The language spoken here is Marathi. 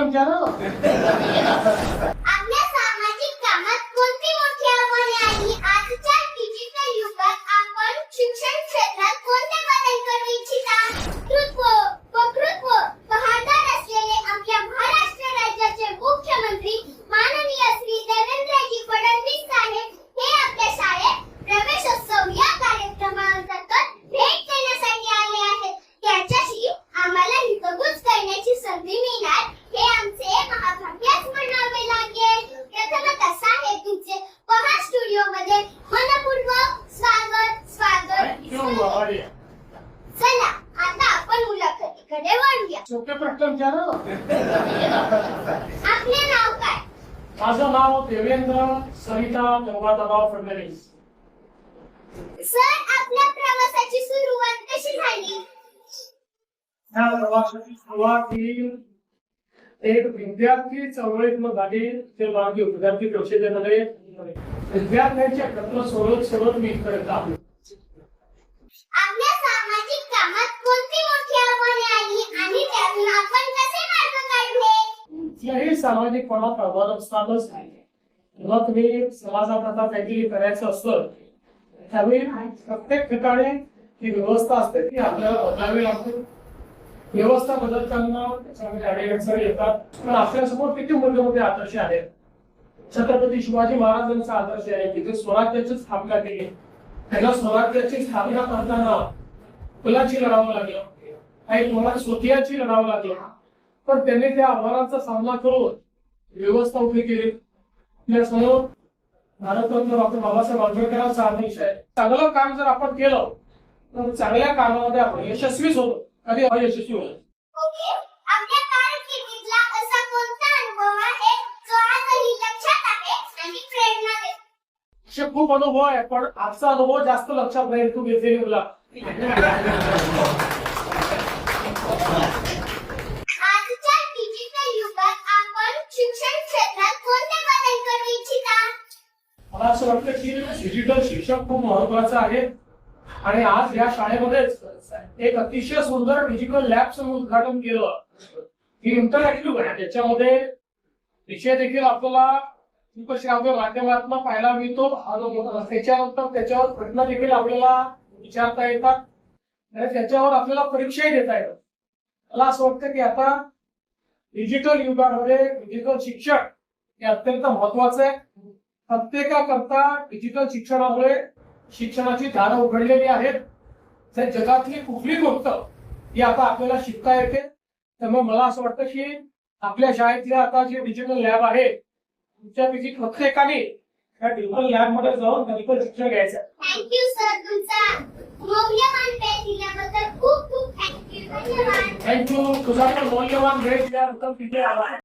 विचारू आपल्या सामाजिक कामात कोणती मोठी आव्हाने आली? आजच्या डिजिटल युगात आपण शिक्षण क्षेत्रात कोणते बदल करू इच्छिता? वक्तृत्व बहादर असलेले आपल्या महाराष्ट्र राज्याचे मुख्यमंत्री माननीय श्री देवेंद्रजी फडणवीस साहेब हे आपल्या शाळेत प्रवेशोत्सव या कार्यक्रमांतर्गत भेट देण्यासाठी आले आहेत. त्याच्याशी आम्हाला हितगुज करण्याची संधी मिळणार हे आमचे महाभाग्यच म्हणावे लागेल. प्रथमतः साहेब तुमचे पहा स्टुडिओ मध्ये मनपूर्वक स्वागत. चला आता आपण मुलाखतीकडे वळूया. सोपे प्रश्न विचारू आपले नाव काय? माझं नाव देवेंद्र सरिता गंगाधरराव फडणवीस. सर आपल्या प्रवासाची सुरुवात कशी झाली? या प्रवासाची सुरुवात ही एक विद्यार्थी चळवळीतून झाली. ते मागे विद्यार्थी परिषदेमध्ये विद्यार्थ्यांचे प्रश्न सोडत मी इथपर्यंत आलो. आपल्या सामाजिक कामात कोणती मोठी आव्हाने आली आणि त्यातून आपण कसे मार्ग काढले? कुठल्याही सामाजिक पणात आव्हान असतातच. जेव्हा तुम्ही समाजात आता काहीतरी करायचं असतं त्यावेळी प्रत्येक ठिकाणी जी व्यवस्था असते ती आपल्याला बदलावी लागते. व्यवस्था बदलताना त्याच्यामध्ये अडचणी येतात. पण आपल्यासमोर किती मूल्यमध्ये आदर्श आहेत. छत्रपती शिवाजी महाराजांचा आदर्श आहे की ते स्वराज्याची स्थापना केली. त्यांना स्वराज्याची स्थापना करताना मुलाची लढावं लागलं, काही मुलांना स्वकीयाची लढावं लागलं. पण त्यांनी त्या आव्हानांचा सामना करून व्यवस्था उभी केली. आपल्यासमोर भारतरत्न डॉक्टर बाबासाहेब आंबेडकरांचा आदेश आहे. चांगलं काम जर आपण केलं तर चांगल्या कामामध्ये आपण यशस्वीच होतो, कधी अयशस्वी होतो. ओके, आपल्या कारकिर्दीतला असा कोणता अनुभव आहे जो आजही लक्षात आहे आणि प्रेरणा देतो? असे खूप अनुभव आहे पण आजचा अनुभव जास्त लक्षात राहील. तू घेतलेली मुला आजच्या डिजिटल युगात आपण शिक्षण क्षेत्रात कोणते बदल करू इच्छिता? मला असं वाटतं की डिजिटल शिक्षण खूप महत्वाचं आहे. आणि आज या शाळेमध्येच एक अतिशय सुंदर डिजिटल लॅबचं उद्घाटन केलं. ही इंटरॅक्टिव्ह आहे. त्याच्यामध्ये विषय देखील आपल्याला श्राव्य माध्यमातून पाहायला मिळतो. त्याच्यानंतर त्याच्यावर प्रश्न देखील आपल्याला विचारता येतात आणि त्याच्यावर आपल्याला परीक्षाही देता येतात. मला असं वाटतं की आता डिजिटल युगामध्ये डिजिटल शिक्षण हे अत्यंत महत्वाचं आहे. प्रत्येकाकरता डिजिटल शिक्षणामुळे शिक्षणाची दारं उघडलेली आहेत. तर जगातली कुठली गोष्ट ही आता आपल्याला शिकता येते. त्यामुळे मला असं वाटतं की आपल्या शाळेतल्या आता जे डिजिटल लॅब आहे तुमच्यापैकी प्रत्येकाने त्या डिजिटल लॅब मध्ये जाऊन डिजिटल शिक्षण घ्यायचं. थँक्यू सर, तुमचा मौल्यवान वेळ दिल्याबद्दल खूप खूप थँक्यू. धन्यवाद. थँक्यू. तुझा पण मौल्यवान वेळ दिल्याबद्दल तिथे आला.